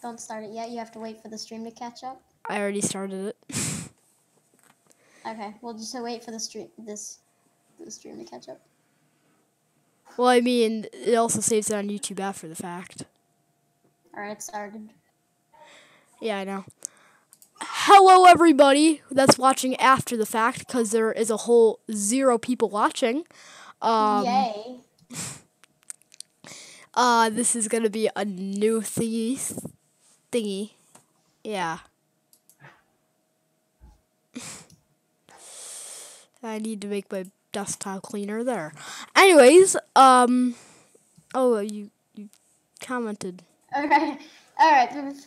Don't start it yet. You have to wait for the stream to catch up. I already started it. Okay, we'll just wait for the stream to catch up. Well, I mean, it also saves it on YouTube after the fact. All right, it started. Yeah, I know. Hello, everybody that's watching after the fact, because there is a whole 0 people watching. Yay! This is gonna be a new thingy. Yeah. I need to make my desktop cleaner there. Anyways, oh, you commented. All right.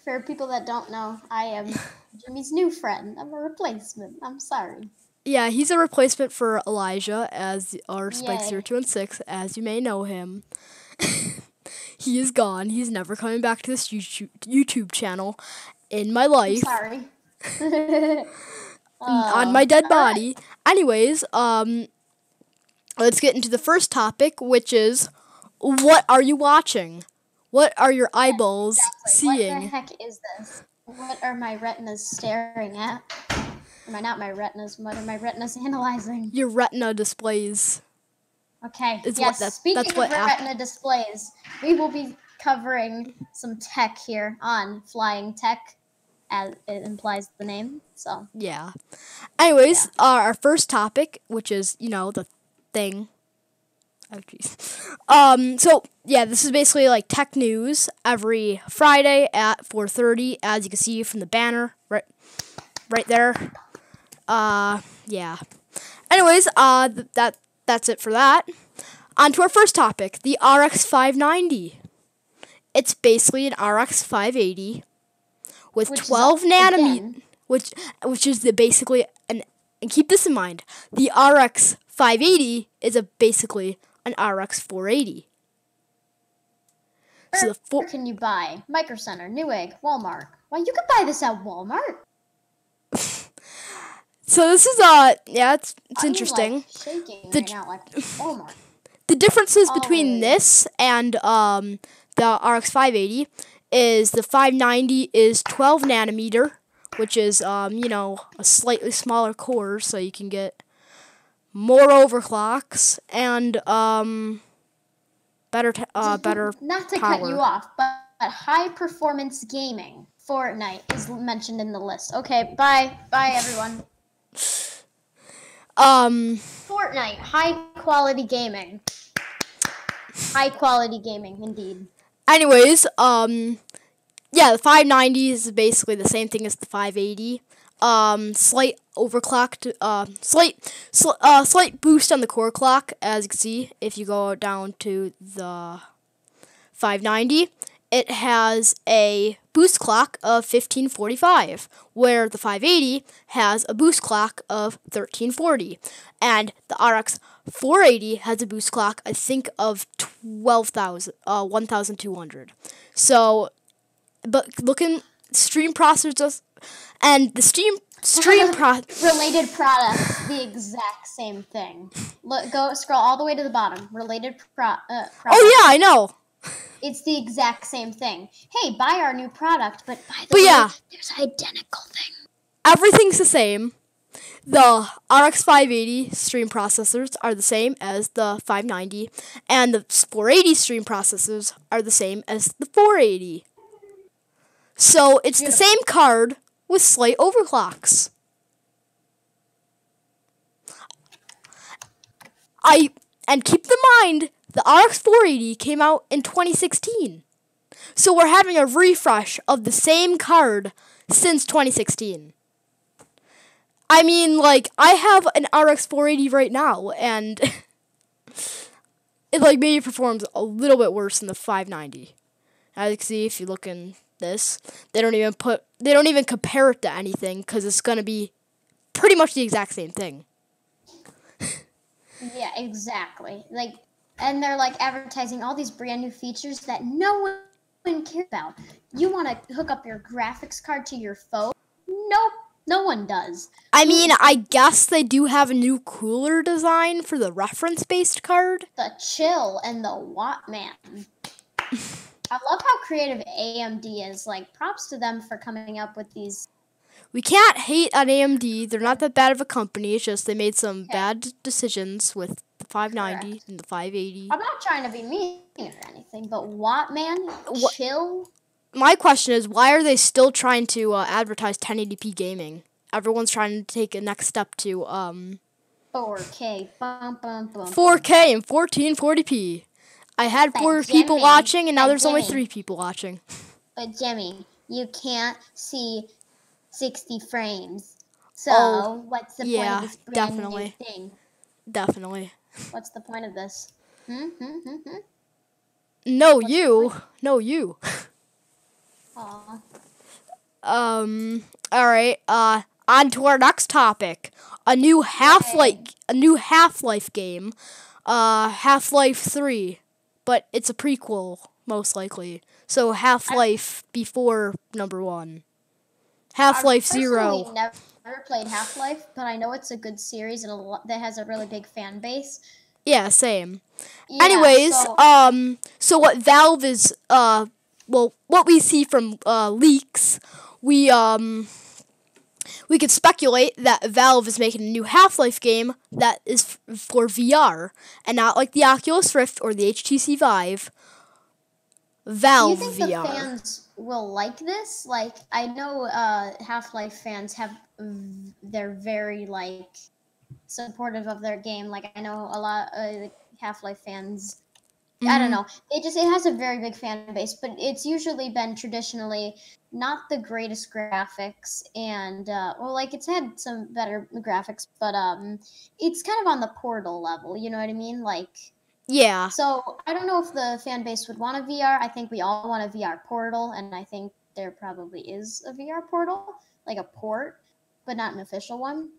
For people that don't know, I am Jimmy's new friend. I'm a replacement. I'm sorry. Yeah, he's a replacement for Elijah as our Spike Yay. 0216, as you may know him. He is gone. He's never coming back to this YouTube channel in my life. I'm sorry. On my dead body. Anyways, let's get into the first topic, which is, what are you watching? What are your eyeballs seeing? What the heck is this? What are my retinas staring at? Not my retinas. What are my retinas analyzing? Your retina displays. Okay. Is yes. what Speaking of retina displays, we will be covering some tech here on Flying Tech, as it implies the name. So yeah. Anyways, our first topic, which is the thing. Oh jeez. So yeah, this is basically like tech news every Friday at 4:30, as you can see from the banner right there. Yeah. Anyways, that's it for that. On to our first topic, the RX 590. It's basically an RX 580 with 12 nanometer, which is basically and keep this in mind, the RX 580 is basically an RX 480. So where can you buy? Micro Center, Newegg, Walmart. Well, you could buy this at Walmart. So this is it's interesting. Like shaking right now, like Walmart. The differences between this and the RX 580 is the 590 is 12 nanometer, which is a slightly smaller core, so you can get more overclocks and better Not to power. cut you off, but high performance gaming, Fortnite is mentioned in the list. Okay, bye everyone. Fortnite, high quality gaming. High quality gaming, indeed. Anyways, yeah, the 590 is basically the same thing as the 580. Slight overclocked, slight boost on the core clock, as you can see if you go down to the 590. It has a boost clock of 1545, where the 580 has a boost clock of 1340, and the RX 480 has a boost clock, I think, of 1200. So, but looking stream processors and the stream related products, the exact same thing. Look, scroll all the way to the bottom. Related products. Oh yeah, I know. It's the exact same thing. Hey, buy our new product, but by the way, there's an identical thing. Everything's the same. The RX 580 stream processors are the same as the 590, and the 480 stream processors are the same as the 480. So it's the same card with slight overclocks. And keep in mind, the RX 480 came out in 2016. So we're having a refresh of the same card since 2016. I mean, like, I have an RX 480 right now, and it, like, maybe performs a little bit worse than the 590. As you can see, if you look in this, they don't even compare it to anything, because it's going to be pretty much the exact same thing. Yeah, exactly. And they're, like, advertising all these brand new features that no one cares about. You want to hook up your graphics card to your phone? Nope. No one does. I mean, I guess they do have a new cooler design for the reference-based card. The Chill and the Wattman. I love how creative AMD is. Like, props to them for coming up with these. We can't hate on AMD. They're not that bad of a company. It's just they made some Okay. bad decisions with the 590 Correct. and the 580. I'm not trying to be mean or anything, but what, man? Chill. My question is, why are they still trying to advertise 1080p gaming? Everyone's trying to take a next step to 4K. Bum, bum, bum, 4K and 1440p. I had But 4 people Jimmy, watching, and now but there's only Jimmy. 3 people watching. But Jimmy, you can't see 60 frames. So Oh, what's the yeah, point of this brand definitely. new thing? Definitely. What's the point of this? No, What's the you. No, you. Aw. All right. On to our next topic. A new Half-Life game. Half-Life 3, but it's a prequel most likely. So Half-Life before number 1. Half-Life I've personally 0. never played Half-Life, but I know it's a good series and that has a really big fan base. Yeah, same. Yeah, Anyways, so, so what Valve is what we see from leaks, we could speculate that Valve is making a new Half-Life game that is for VR and not like the Oculus Rift or the HTC Vive. Valve do you think VR. the fans will like this? Like, I know Half-Life fans they're very like supportive of their game. Like, I know a lot of Half-Life fans. I don't know. It has a very big fan base, but it's usually been traditionally not the greatest graphics, and it's had some better graphics, but it's kind of on the Portal level. You know what I mean? Like, Yeah. so I don't know if the fan base would want a VR. I think we all want a VR Portal, and I think there probably is a VR Portal, like a port, but not an official one.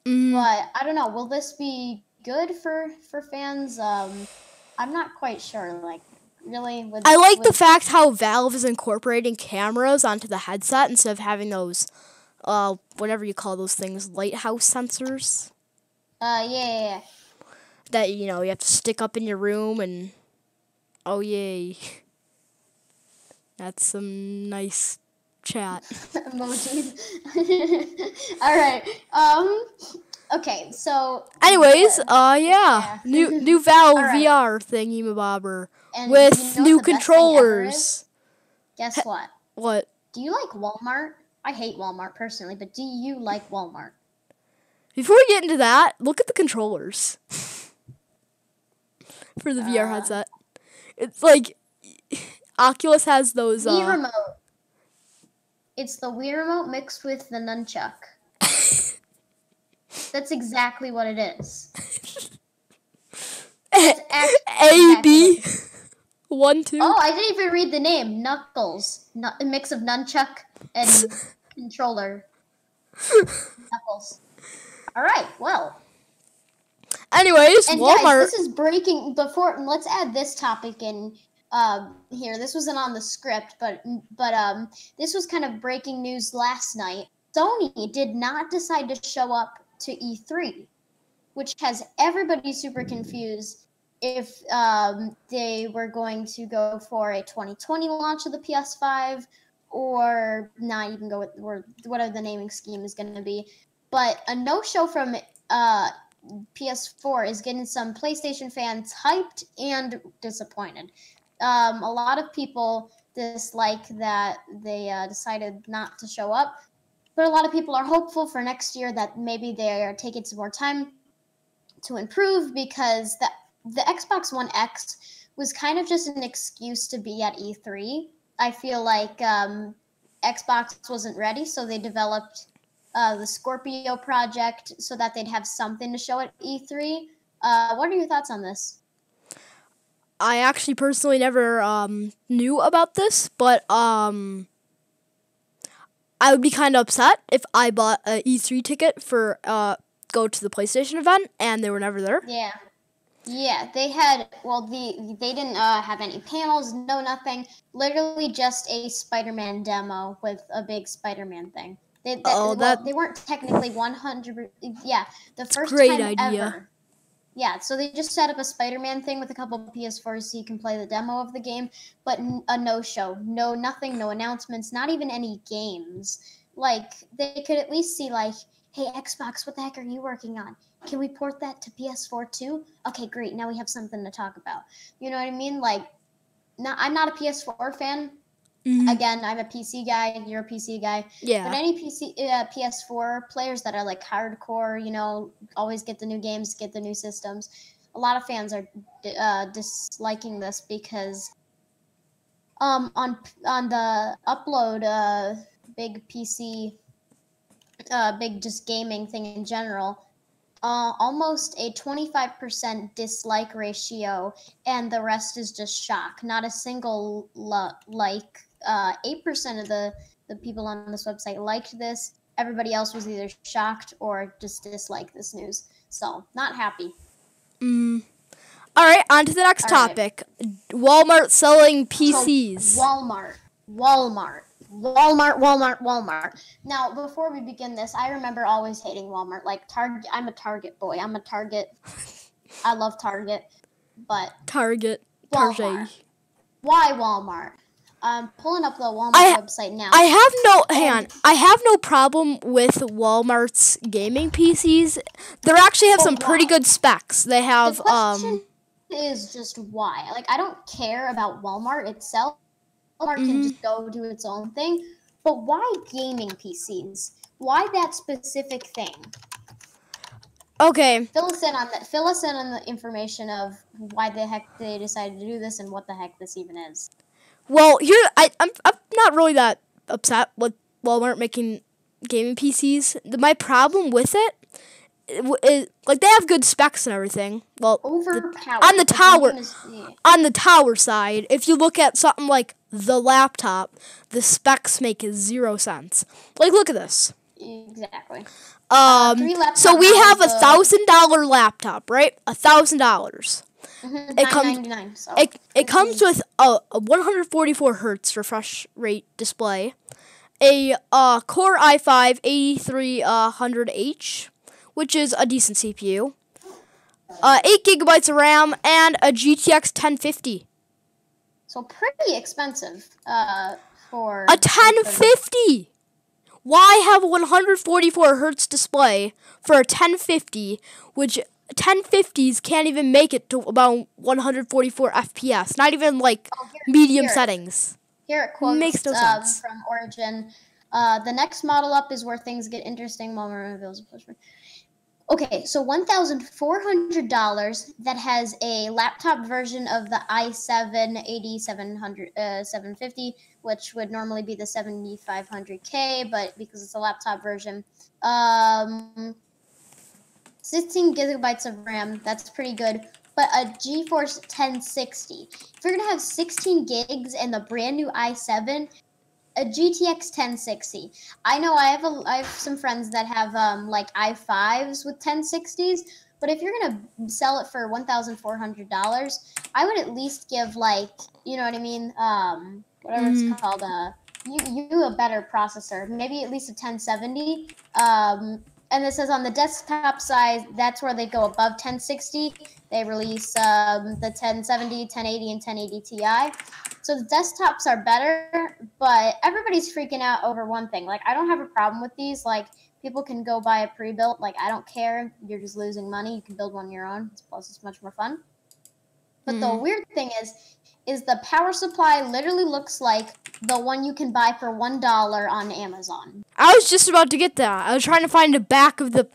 But I don't know. Will this be good for fans? I'm not quite sure. Like, really? I like the fact how Valve is incorporating cameras onto the headset instead of having those, whatever you call those things, lighthouse sensors. Yeah. That, you have to stick up in your room and, oh yay. That's some nice chat. Emojis. All right. Okay, so. Anyways, yeah. new Valve All right. VR thingy-mabobber And with you know new what the best thing ever controllers. is? Guess what? What? Do you like Walmart? I hate Walmart personally, but do you like Walmart? Before we get into that, look at the controllers for the VR headset. It's like Oculus has those. Wii remote. It's the Wii remote mixed with the nunchuck. That's exactly what it is. AB 1 2. Oh, I didn't even read the name. Knuckles. A mix of nunchuck and controller. Knuckles. All right. Well. Anyways, and Walmart. Guys, this is breaking. Let's add this topic in here. This wasn't on the script, but this was kind of breaking news last night. Sony did not decide to show up to E3, which has everybody super confused if they were going to go for a 2020 launch of the PS5 or not even go with whatever the naming scheme is going to be. But a no-show from PS4 is getting some PlayStation fans hyped and disappointed. A lot of people dislike that they decided not to show up. But a lot of people are hopeful for next year that maybe they are taking some more time to improve because the Xbox One X was kind of just an excuse to be at E3. I feel like Xbox wasn't ready, so they developed the Scorpio project so that they'd have something to show at E3. What are your thoughts on this? I actually personally never knew about this, but I would be kind of upset if I bought an E3 ticket for go to the PlayStation event and they were never there. Yeah, they had. Well, they didn't have any panels, no nothing. Literally just a Spider-Man demo with a big Spider-Man thing. They weren't technically 100. Yeah, the first great time idea. ever. Yeah, so they just set up a Spider-Man thing with a couple of PS4s so you can play the demo of the game, but a no-show, no nothing, no announcements, not even any games. Like they could at least see like, hey Xbox, what the heck are you working on? Can we port that to PS4 too? Okay, great. Now we have something to talk about. You know what I mean? Like, I'm not a PS4 fan. Mm-hmm. Again, I'm a PC guy. You're a PC guy. Yeah. But any PS4 players that are like hardcore, always get the new games, get the new systems. A lot of fans are disliking this because on the upload big PC big just gaming thing in general. Almost a 25% dislike ratio, and the rest is just shock. Not a single like. 8% of the people on this website liked this. Everybody else was either shocked or just disliked this news. So, not happy. All right, on to the next topic. Walmart selling PCs. So, Walmart. Now, before we begin this, I remember always hating Walmart. Like Target, I'm a Target boy. I love Target, but Target. Why Walmart? I'm pulling up the Walmart website now. I have no problem with Walmart's gaming PCs. They actually have some pretty good specs. They have the question is just why. Like, I don't care about Walmart itself. Walmart can just go do its own thing. But why gaming PCs? Why that specific thing? Okay. Fill us in on the information of why the heck they decided to do this and what the heck this even is. Well, I'm not really that upset with Walmart making gaming PCs. My problem with it is, like, they have good specs and everything. Well, overpowered on the tower side, if you look at something like the laptop, the specs make 0 sense. Like, look at this. Exactly. So we have a $1,000 laptop, right? $1,000. It comes with a 144 hertz refresh rate display, a Core i5-8300H, which is a decent CPU, 8 gigabytes of RAM, and a GTX 1050. So pretty expensive for a 1050. Why have a 144 hertz display for a 1050, which 1050s can't even make it to about 144 FPS, not even like medium settings. Here it quotes makes no sense. From Origin. The next model up is where things get interesting. Okay, so $1,400 that has a laptop version of the i7-8750, which would normally be the 7500K, but because it's a laptop version, 16 gigabytes of RAM, that's pretty good. But a GeForce 1060. If you're going to have 16 gigs and the brand new i7, a GTX 1060. I know I have some friends that have like i5s with 1060s, but if you're going to sell it for $1,400, I would at least give, like, you know what I mean, whatever it's called, you a better processor, maybe at least a 1070. And this is on the desktop side, that's where they go above 1060. They release the 1070, 1080, and 1080 Ti. So the desktops are better, but everybody's freaking out over one thing. Like, I don't have a problem with these. Like, people can go buy a pre-built. Like, I don't care. You're just losing money. You can build one of your own. Plus, it's much more fun. But the weird thing is the power supply literally looks like the one you can buy for $1 on Amazon. I was just about to get that. I was trying to find the back of the...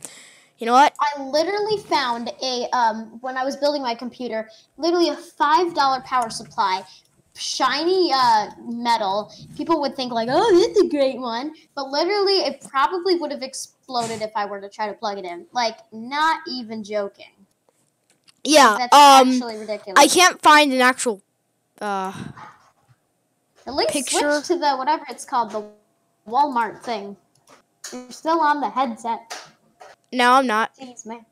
You know what? I literally found when I was building my computer, literally a $5 power supply, shiny metal. People would think like, oh, that's a great one. But literally, it probably would have exploded if I were to try to plug it in. Like, not even joking. Yeah, that's actually ridiculous. I can't find an actual At least picture. Switch to the, whatever it's called, the Walmart thing. You're still on the headset. No, I'm not. Jeez, man.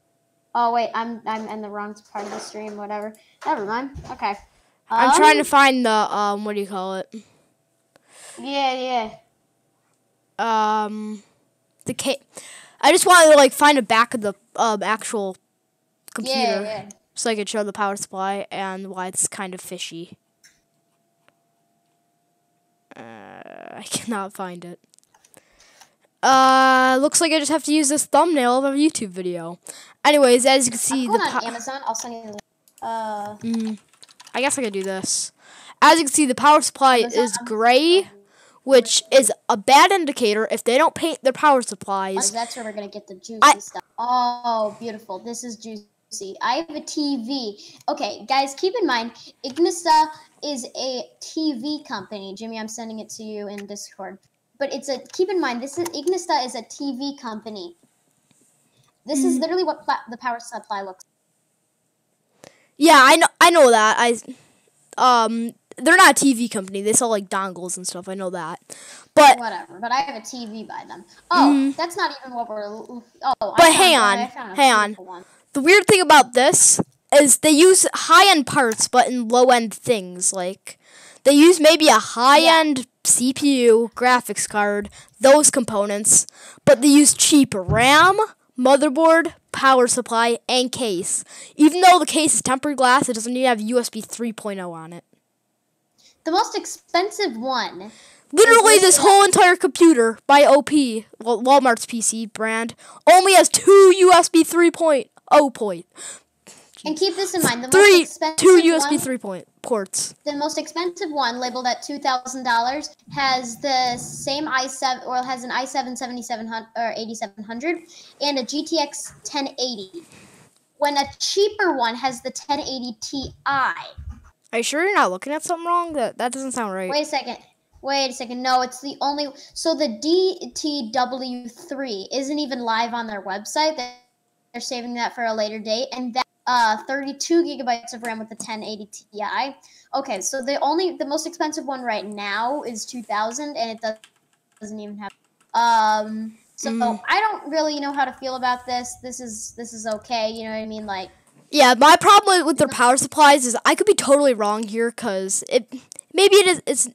Oh, wait, I'm in the wrong part of the stream, whatever. Never mind. Okay. I'm trying to find the, what do you call it? Yeah. I just wanted to, like, find the back of the, actual computer, Yeah. so I could show the power supply and why it's kind of fishy. I cannot find it. Looks like I just have to use this thumbnail of a YouTube video. Anyways, as you can see, I'm going on Amazon. I'll send you the link. I guess I could do this. As you can see, the power supply is gray, which is a bad indicator. If they don't paint their power supplies, that's where we're gonna get the juicy stuff. Oh, beautiful! This is juicy. I have a TV. Okay, guys, keep in mind, Igniza is a TV company. Jimmy, I'm sending it to you in Discord. But keep in mind, Igniza is a TV company. This is literally what the power supply looks like. Yeah, I know that. They're not a TV company. They sell like dongles and stuff. I know that. But whatever. But I have a TV by them. Oh, that's not even what we're. Oh, but hang on. The weird thing about this is they use high-end parts, but in low-end things. Like they use maybe a high-end CPU, graphics card, those components, but they use cheap RAM, motherboard, power supply, and case. Even though the case is tempered glass, it doesn't even have USB 3.0 on it. The most expensive one. Literally, this whole entire computer by OP, Walmart's PC brand, only has 2 USB 3.0 ports. And keep this in mind, two USB 3 ports. The most expensive one, labeled at $2,000, has the same i7, or has an i7 7700 or 8700 and a GTX 1080. When a cheaper one has the 1080 Ti. Are you sure you're not looking at something wrong? That doesn't sound right. Wait a second. No, it's the only. So the DTW3 isn't even live on their website. They're saving that for a later date, and that 32 gigabytes of RAM with the 1080 Ti. Okay, so the most expensive one right now is $2,000, and it doesn't even have. So I don't really know how to feel about this. This is okay. You know what I mean? Like. Yeah, my problem with their power supplies is I could be totally wrong here because maybe it's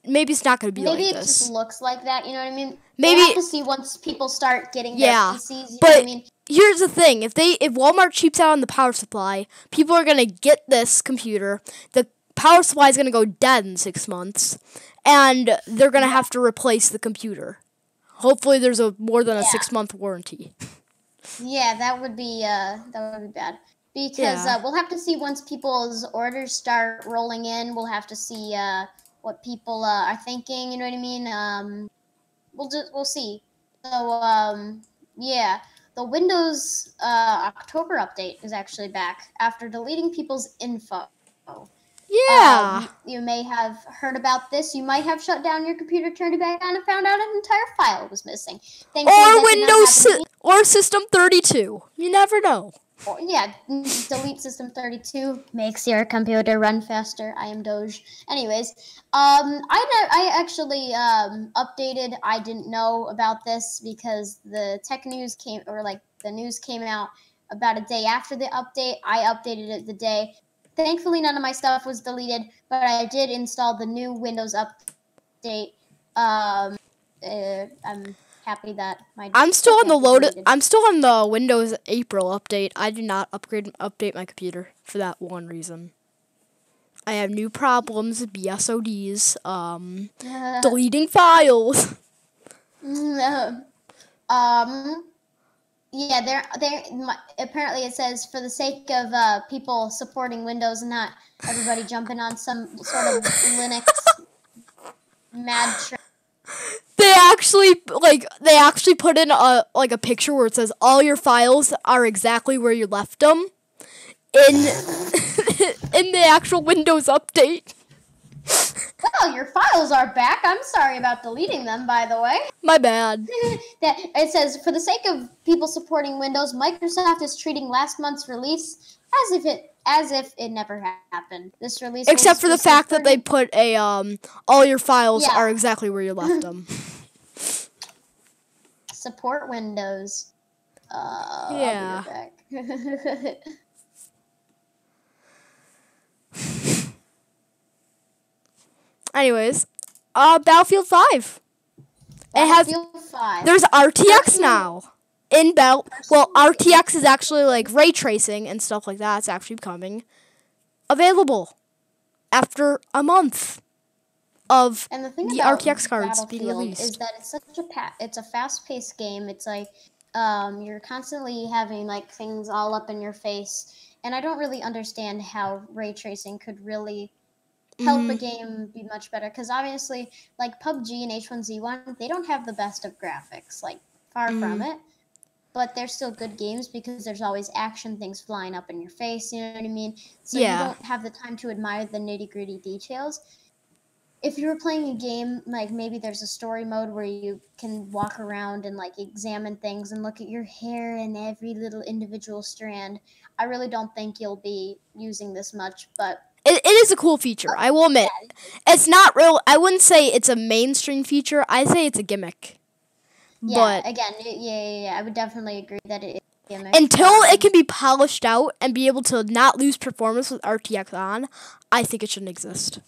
not going to be like this. Maybe it just looks like that. You know what I mean? Maybe we'll have to see once people start getting their PCs. You know what I mean? Here's the thing: if Walmart cheaps out on the power supply, people are going to get this computer. The power supply is going to go dead in 6 months, and they're going to have to replace the computer. Hopefully, there's more than a 6-month warranty. Yeah, that would be bad. Because we'll have to see once people's orders start rolling in. We'll have to see what people are thinking. You know what I mean? We'll see. So the Windows October update is actually back after deleting people's info. Yeah. You may have heard about this. You might have shut down your computer, turned it back on, and found out an entire file was missing. Or Windows or System 32. You never know. Delete System 32 makes your computer run faster. I am Doge. Anyways, I actually updated. I didn't know about this because the news came out about a day after the update. I updated it the day. Thankfully, none of my stuff was deleted, but I did install the new Windows update. I'm happy that I'm still on the Windows April update. I did not update my computer for that one reason. I have new problems, BSODs, deleting files. Apparently it says for the sake of people supporting Windows and not everybody jumping on some sort of Linux mad trend. They actually put in a picture where it says all your files are exactly where you left them in in the actual Windows update. Well, your files are back. I'm sorry about deleting them, by the way. My bad. It says, for the sake of people supporting Windows, Microsoft is treating last month's release as if it never happened. This release, except for the fact that they put a all your files are exactly where you left them. Support Windows. Yeah. I'll be right back. Anyways, Battlefield 5. Battlefield 5. There's RTX now. in Battle. Well, RTX is actually like ray tracing and stuff like that. It's actually becoming available after a month of And the thing the about RTX cards being Battlefield released. is that it's such it's a fast-paced game. It's like you're constantly having like things all up in your face, and I don't really understand how ray tracing could really help a game be much better. Because obviously, like PUBG and H1Z1, they don't have the best of graphics, like far from it. But they're still good games because there's always action, things flying up in your face. You know what I mean? So you don't have the time to admire the nitty-gritty details. If you were playing a game, like maybe there's a story mode where you can walk around and like examine things and look at your hair and every little individual strand, I really don't think you'll be using this much, but It is a cool feature, I will admit. It's not real. I wouldn't say it's a mainstream feature. I say it's a gimmick. yeah, But again, I would definitely agree that it is a gimmick. until it can be polished out and be able to not lose performance with RTX on, I think it shouldn't exist.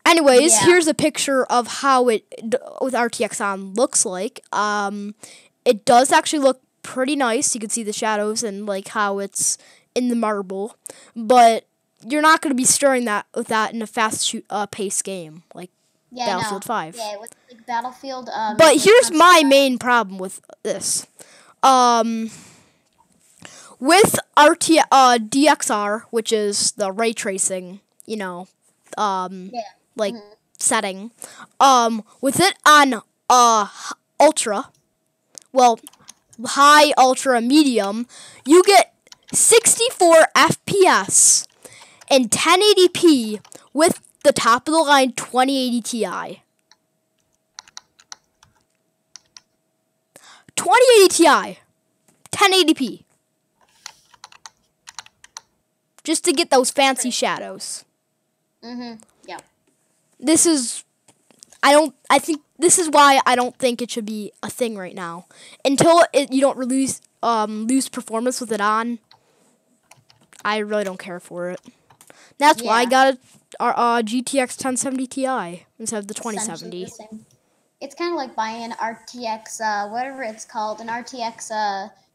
Anyways, here's a picture of how it with RTX on looks like. It does actually look pretty nice. You can see the shadows and like how it's in the marble, but you're not going to be stirring that with that in a fast paced game like Battlefield 5. Yeah, with like Battlefield. But here's my main problem with this. With DXR, which is the ray tracing, like setting, with it on ultra, well, high, ultra, medium, you get 64 FPS in 1080p with the top of the line 2080 Ti. 2080 Ti, 1080p. Just to get those fancy shadows. Yeah. This is this is why I don't think it should be a thing right now. Until you don't lose performance with it on, I really don't care for it. That's why I got a GTX 1070 Ti instead of the 2070. It's kind of like buying an RTX, whatever it's called, an RTX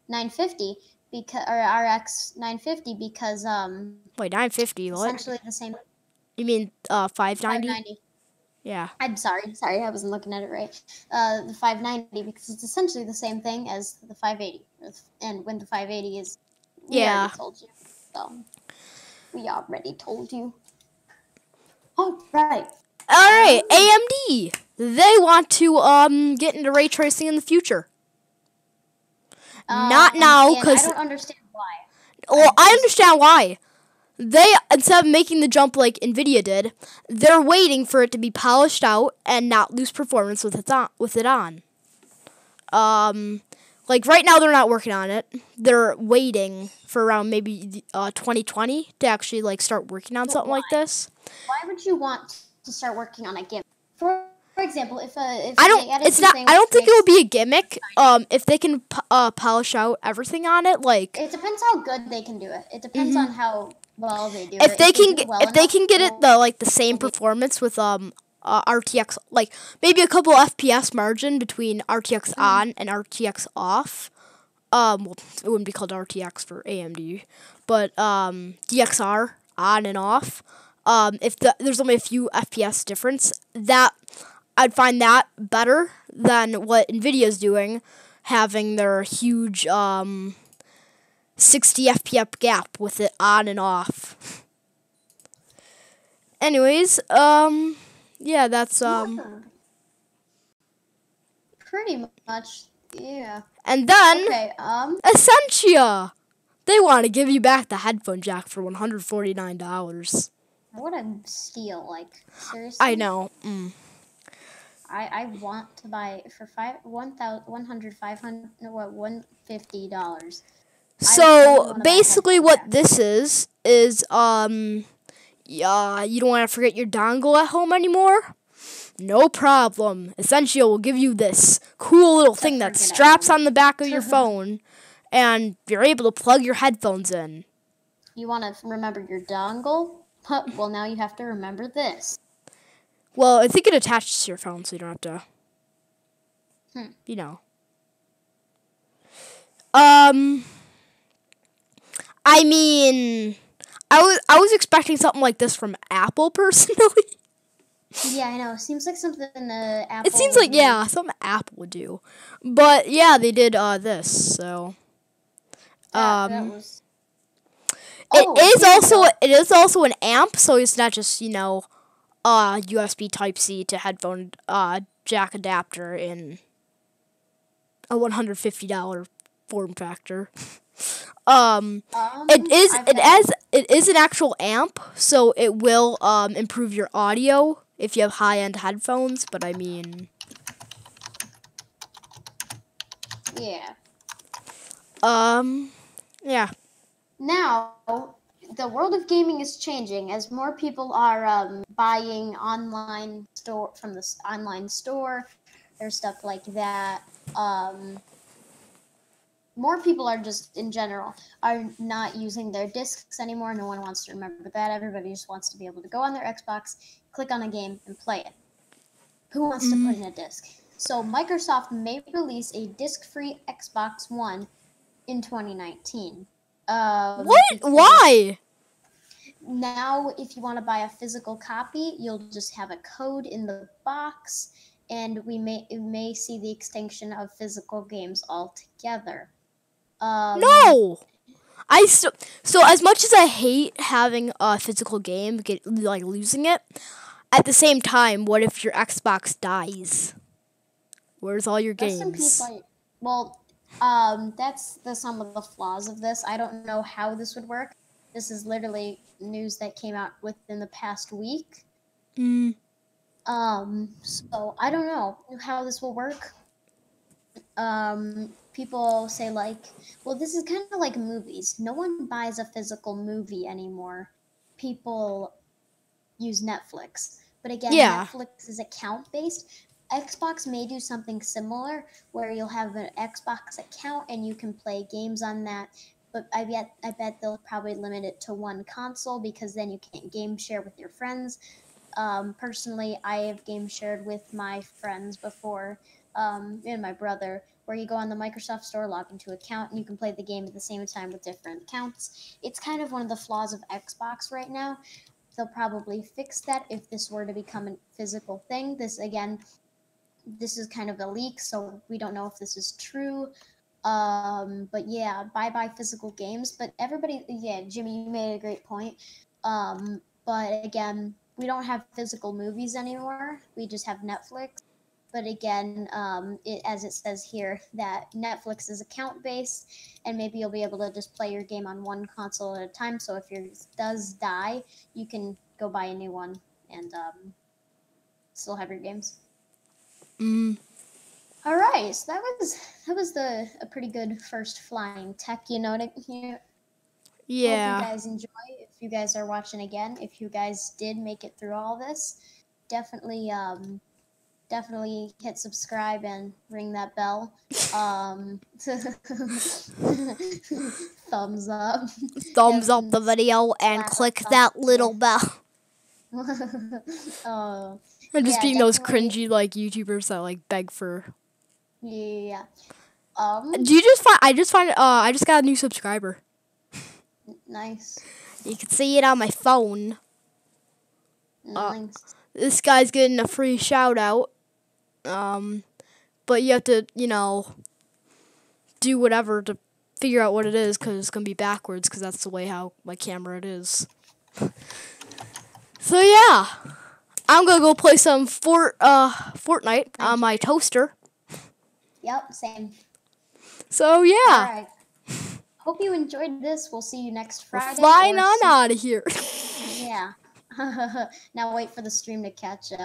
950 or RX 950 because wait, 950? What? Essentially the same. You mean 590? 590. Yeah. I'm sorry, I wasn't looking at it right. The 590 because it's essentially the same thing as the 580, and when the 580 is, we already told you. So we already told you. All right. AMD. They want to get into ray tracing in the future. Not now, because I don't understand why. Well, I understand why. They, instead of making the jump like Nvidia did, they're waiting for it to be polished out and not lose performance with it on. Like right now they're not working on it. They're waiting for around maybe 2020 to actually like start working on something like this. Why would you want to start working on a gimmick? For example, if I don't think it would be a gimmick. If they can polish out everything on it, like it depends how good they can do it. It depends on how well they do it. If they can get it the same okay. performance with RTX, like maybe a couple FPS margin between RTX on and RTX off. Well, it wouldn't be called RTX for AMD, but DXR on and off. If there's only a few FPS difference, that I'd find that better than what Nvidia's doing, having their huge 60 FPS gap with it on and off. Anyways, yeah, that's pretty much, yeah. And then okay, Essentia, they want to give you back the headphone jack for $149. What a steal! Like seriously, I know. I want to buy it for $150. So basically, what this is yeah, you don't want to forget your dongle at home anymore? No problem. Essentia will give you this cool little thing that straps on the back of your phone, and you're able to plug your headphones in. You want to remember your dongle? Well, now you have to remember this. Well, I think it attaches to your phone, so you don't have to, I mean, I was expecting something like this from Apple personally. Yeah, I know. Seems like something Apple. It seems like something Apple would do, but yeah, they did this. So That was. it is also an amp, so it's not just USB Type C to headphone jack adapter in a $150 form factor. It is an actual amp, so it will improve your audio if you have high-end headphones, but I mean, yeah. Yeah. Now, the world of gaming is changing as more people are buying online store from this online store or stuff like that. More people are just in general are not using their discs anymore. No one wants to remember that. Everybody just wants to be able to go on their Xbox, click on a game, and play it. Who wants to put in a disc? So Microsoft may release a disc-free Xbox One in 2019. What? Why? Now, if you want to buy a physical copy, you'll just have a code in the box, and we may see the extinction of physical games altogether. No. So as much as I hate having a physical game, losing it, at the same time, what if your Xbox dies? Where's all your games? That's some of the flaws of this. I don't know how this would work. This is literally news that came out within the past week. So I don't know how this will work. People say this is kind of like movies. No one buys a physical movie anymore. People use Netflix. But again, Netflix is account-based. Xbox may do something similar where you'll have an Xbox account and you can play games on that. But I bet they'll probably limit it to one console because then you can't game share with your friends. Personally, I have game shared with my friends before, and my brother, where you go on the Microsoft Store, log into an account, and you can play the game at the same time with different accounts. It's kind of one of the flaws of Xbox right now. They'll probably fix that if this were to become a physical thing. This is kind of a leak, so we don't know if this is true. But yeah, buy physical games. But Jimmy, you made a great point. But again, we don't have physical movies anymore. We just have Netflix. But again, as it says here, that Netflix is account-based, and maybe you'll be able to just play your game on one console at a time. So if yours does die, you can go buy a new one and still have your games. All right, so that was a pretty good first flying tech. Yeah. Hope you guys enjoy. If you guys are watching again, if you guys did make it through all this, definitely hit subscribe and ring that bell. Thumbs up. Thumbs up the video and click that little bell. I'm just being those cringy YouTubers that beg for. Yeah. I just got a new subscriber. Nice. You can see it on my phone. Nice. This guy's getting a free shout out. But you have to, do whatever to figure out what it is, because it's going to be backwards, because that's the way how my camera it is. So yeah, I'm going to go play some Fortnite on my toaster. Yep, same. So yeah. All right. Hope you enjoyed this. We'll see you next Friday. We're flying on out of here. Yeah. Now wait for the stream to catch up.